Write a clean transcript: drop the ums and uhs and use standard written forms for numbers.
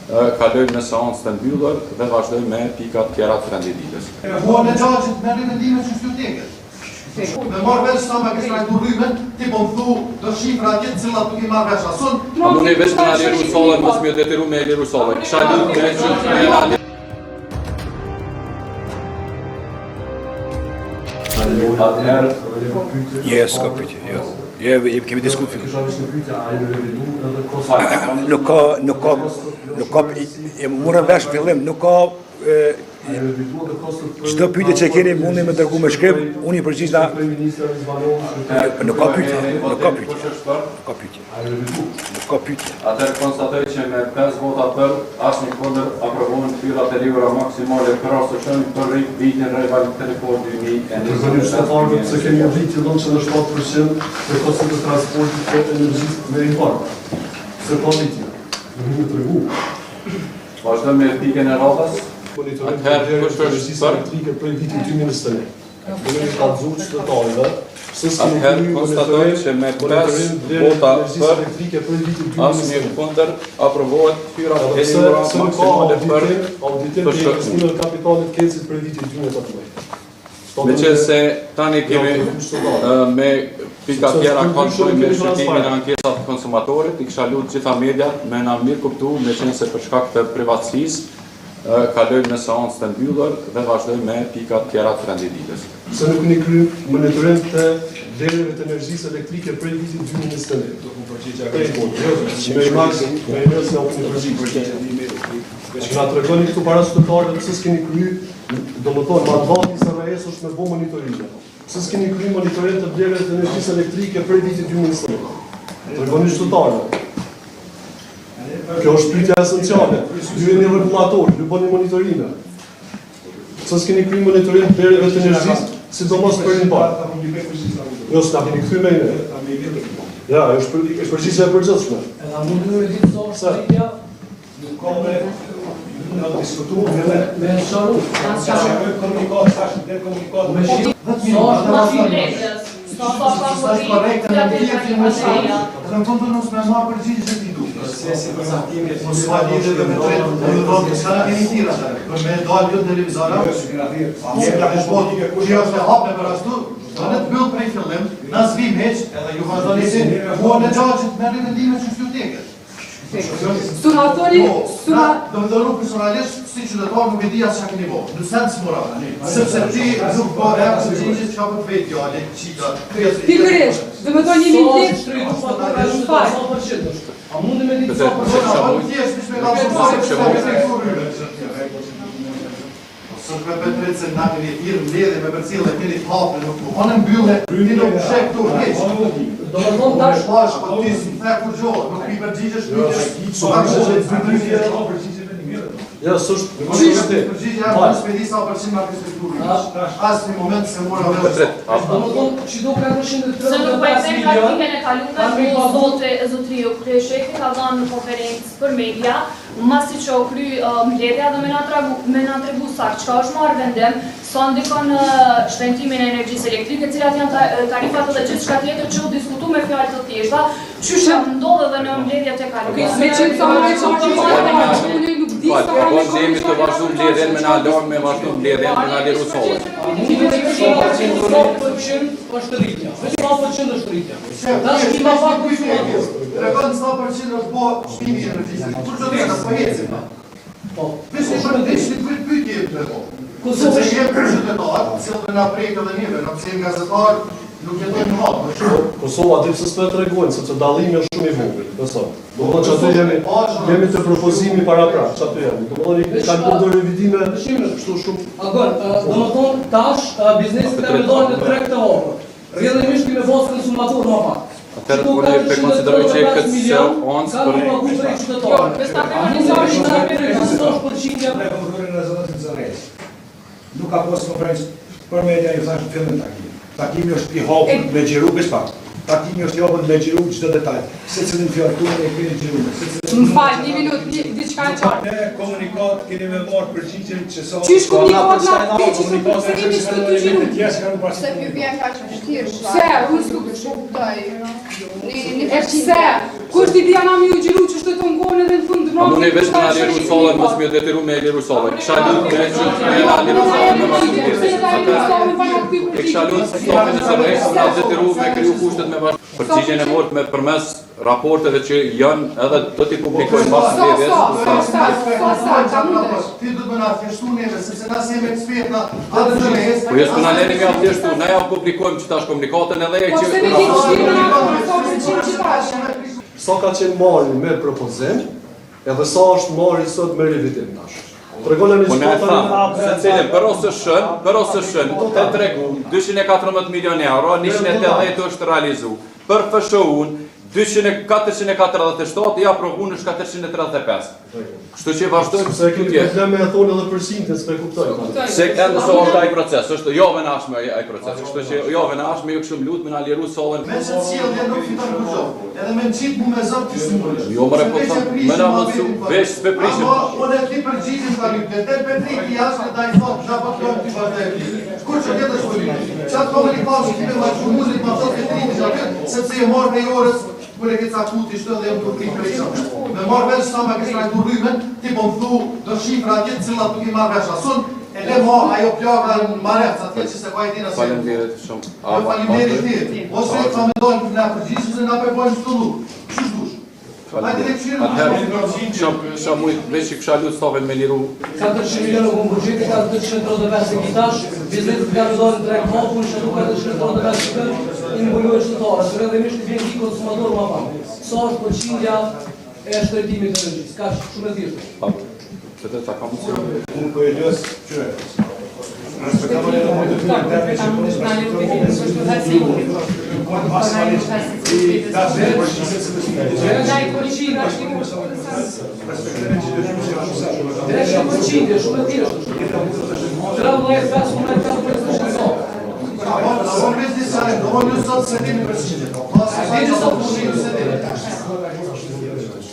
kalojmë në seancë të mbyllur dhe vazhdojmë me pikat tjera të rendititës. Po në gjaqët me rivendime që shtyteket. Me marrë veç sa me kështë rajtu rrymen, ti po më thu do shifra atjetë cilat nuk i marrë veç asun. A mu ne veç me në liru solën, mos mjë detyru me liru solën. Kisha liru me që të me në liru. S'ka pyetje, jo. Kemi diskutuar. Nuk ka, morën vesh fillim, nuk ka çdo pyetje që keni mundi me dërgu me shkrim, unë i përgjigj na. Nuk ka pyetje. Atëherë konstatoj që me 5 vota për, asnjë kundër, aprovohen fyrat e libra maksimale krahasueshëm për vitin rivalitetit 2025. Se kemi rritë që në 7% në kostet e transportit të energjisë me riparë. Se pa rritë, në një të regu. Vazhdojmë me pikën e radhës. Atëherë, kush është për? Elektrike prej vitit 2021. Në një kalëzu qytetarëve, atëherë konstatoj që me 5 vota për, asnjë kundër, aprovohet fyrat e libra maksimale për të shkëputur. Kapitalit kecit prej vitit 2018. Me qenë se tani kemi me pika tjera konshojmë me shqyrtimin e ankesat të konsumatorit, i kisha lutë gjitha mediat me na mirë kuptu, me qenë se për shkak të privatësisë, kalojmë në seancë të mbyllur dhe vazhdojmë me pikat tjera të rendititës. Se nuk keni kryer monitorim të vlerave të energjisë elektrike prej vitit 2021. Me imazh, me imazh në përgjigje. Na tregoni këtu para qytetarëve pse s'keni kryer, domethënë mandati i SRS është me bë monitorime. Pse s'keni kryer monitorim të vlerave të energjisë elektrike prej vitit 2021. Tregoni qytetarëve. Kjo është pyetja esenciale. Ju jeni rregullator, ju bëni monitorime. Pse s'keni kryer monitorim të vlerave të energjisë, sidomos për riparë. Jo, s'na keni kthyr me ne. Ja, është përgjigjja e përgjithshme. Edhe mundi me ditë se nuk ka në diskutuar me shoru. Komunikat, tash der komunikat me shi. Në fund nësë me marë përgjigje që t'i duke. Procesi për saktimit. Mos ma lidhe dhe me tretë, në s'ka në keni tira të për me dalë jo televizora. Që është e hapë për ashtu, dhe në të bëllë prej fillim, në zvim heq, edhe ju vazhdonisin, mua në gjaqët me rivendime që shtyteket. Sunatori, do me dhëru personalisht, si qytetar nuk e di asë që keni bo, në sens mora, sepse ti nuk po e apë përgjigje që ka për të vetë jale, qita. pikërisht, dhe me do një mintit, A mundi me ditë sa për Sot me petret se na keni tirë mbledhe me përcjellë dhe keni hapë nuk po në mbyllë, ti nuk shek këtu heq. Do të thonë tash pash, po ti s'me kur gjohë, nuk i përgjigjesh Ja, s'është përgjigje e më spedi sa përqim nga këstrukturin. Asë një moment se mora dhe do të thonë që do ka 135 Se nuk bëjmë praktikën e kalume, Zotrio Kreshek ka dhënë në konferencë për media, masi që o kry mbledhja dhe me na tregu saktë çka është marrë vendim, sa ndikon shpentimin e energjisë elektrike, cilat janë tarifat dhe gjithçka tjetër që u diskutu me fjalë të thjeshta, qysh ndodhe dhe në mbledhjet e kalume. me qenë sa më veç nuk di sa Po jemi të vazhdu mbledhjen me na alarm, me vazhdu mbledhjen me na liru solën. është rritja. 100% është rritja. Tash i ma pak kujtuar. Tregon sa përqind është bo shpimi i energjisë. Kur që të po hecim. Po. Vishë një kryt pyetje e të bo. Se që jem për qytetar, cilë dhe na prejkë dhe njëve, në pësim gazetar, nuk jetojnë në hapë. Kosova aty pse s'po e tregojnë, sepse dallimi është shumë i vogël, besoj. Domethënë që aty jemi të propozimi para pra, çaty jemi. Domethënë kanë bërë revidime kështu shumë. Agon, domethënë tash biznesit ka vendosur në treg të hapur. Rrjedhimisht me vosë konsumator më pak. Atëherë unë e konsideroj që këtë se onë për nuk ka posë konferencë për media i thashë filmin takimi. Takimi është i hapur me gjiru bespak. Takimi është i hapur me gjiru çdo detaj. Se cilin fjallë e keni gjiru. Më falë, një minutë, diçka e qartë. Ne komunikat keni me marë përgjigjen që sa... Qysh komunikat nga veç që së përgjigjen shtu të gjiru? Se për vjen ka që vështirë. Pse, unë s'ku kuptoj. pse? Kur ti dia na më u gjiru që shtë të ngonë edhe në fund A mune veç me na liru sollën, mos më detyru me liru sollën. Kisha lut me që me na liru sollën me vazhdim. E kisha lut stopin nëse rejtë na detyru me kriju kushtet me vazhdim. Përgjigjen e vort me përmes raporteve që janë edhe do t'i publikojnë pas mbledhjes. Ti do të më na thjeshtu neve, sepse na jemi eksperta atë zëres. Po jesë përna neri me aftjeshtu, na ja publikojmë që tash komunikatën edhe e që... Sa ka qenë marrë me propozim, edhe sa është marrë sot me revitim tash. Tregon Po ne e thamë, se cilin, për ose shën, të tregu 214 milion euro, 180 është realizu. Për FSHU-n, 447 i aprovu në 435. Kështu që vazhdojmë se kemi probleme e thonë edhe për sintes, s'pe kuptoj. Se ende so është ai proces, është jo venashme ai proces. Kështu që jo venashme, ju kështu lutem na liru sollën. Me se cilë nuk fiton kurrë. Edhe me nxit mu me zot ti smulësh. Jo më po them, më na mos veç s'pe prishim. Unë ti përgjigjem tani, te Petriki jashtë dai thot, apo këtu ti vazhdoj. Kur çdo të shkolim. Çfarë komunikacion ti me vazhdimin e pasojë Petriki atë, sepse e mor me orës kur e ke cakuti shtë dhe jam të frikë për isha. Me marrë veç sa me kështë rajtu rrymen, ti po më thu do shifra atje cilat nuk i marrë veç asun, e le mo ajo plaga në marrëc atje që se ka i tina se... Faleminderit shumë. Jo faleminderit ti, ose e ka me dojnë për nga përgjishë se nga përbojnë shtë lu. Qështë dush? Atëherë, mujtë veç që kësha lutë stove me liru. 400 milionë në buxheti, 435 hektarë, bizneset nga zonë drejt hapun, që nuk 435 hektarë, i mbuluar shtetare, që rrëdhemisht i vjen ki konsumator më pak. Sa është përqindja e shtrejtimit të energjisë? Ka shumë e thjeshtë. Që të ta kam mësirë. Unë po e lës, qëre. Unë veç disa, do më një sot se kemi përshqinje.